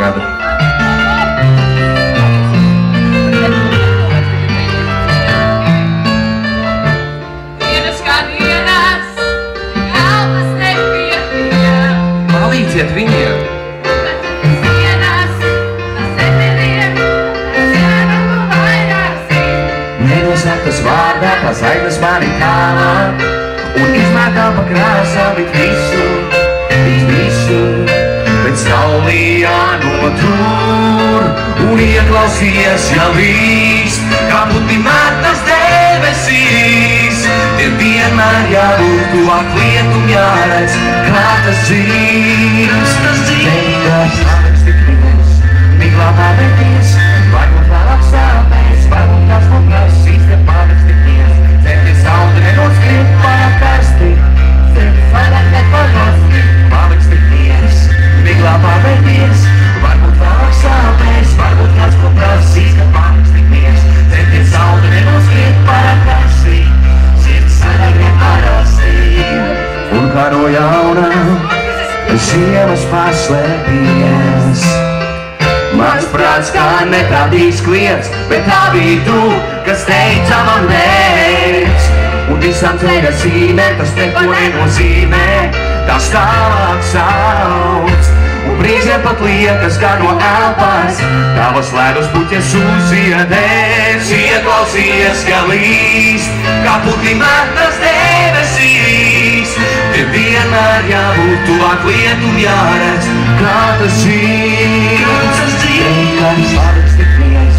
gada. Palīdziet viņiem! Nenosaktas vārdā, tās ainas mani tālāk, un izmētā pa krāsām it visu, bet saulījā no tur, un ieklausies jau līst, kā putni mētas debesīs. Tie vienmēr jābūt tuvāk lietum jāredz, kā tas dzīves. Vienkārši paliks tik viens, miglā pabeigties, varbūt vēlāk sāpēs, varbūt kāds man prasīs, te paliks tik viens. Cepties sauli nenoskrīt pārāk karsti, cepties vairāk neparosti, paliks tik viens, miglā pabeigties, varbūt vēlāk sāpēs, varbūt kāds man prasīs, te paliks tik viens. Cepties sauli nenoskrīt pārāk karsti, sirds vairāk neparosti. Un kā no jauna ziemas paslēpies, mans prāts kā neprādīs kliedz, bet tā bija tu, kas teica man nec. Un visām ceļa zīmēm tas neko nenozīmē, tās tālāk sauc. Un brīžiem pat liekas, kā no elpas tavas ledus puķes uzziedēs. Ieklausies, ka līst, kā putni mētas debesīs. Te vienmēr jābūt tuvāk lietum jāredz, kā tas dzīves. Vienkārši paliks tik viens,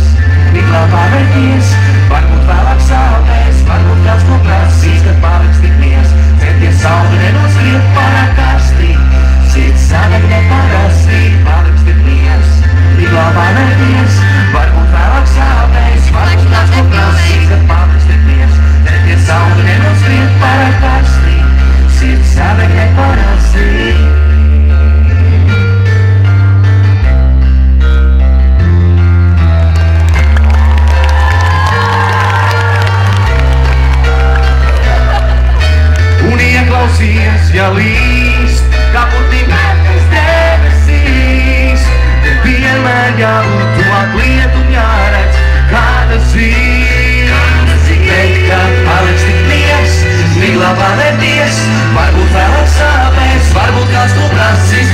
miglā pabeigties, varbūt vēlāk sāpēs, varbūt kāds man prasīs, kad paliks tik viens. Cepties sauli nenoskrīt pārāk karsti, sirds sadeg neparasti, paliks tik viens, miglā pabeigties, varbūt vēlāk sāpēs, varbūt kāds man prasīs, kad paliks tik viens. Cepties sauli nenoskrīt pārāk karsti, sirds sadeg neparasti. Ieklausies, ja līst, kā putni mētas debesīs. Te vienmēr jābūt tuvāk lietum jāredz, kā tas dzīves. Teikt, ka paliks tik viens, miglā paverties, varbūt vēlāk sāpēs, varbūt kāds to prasīs.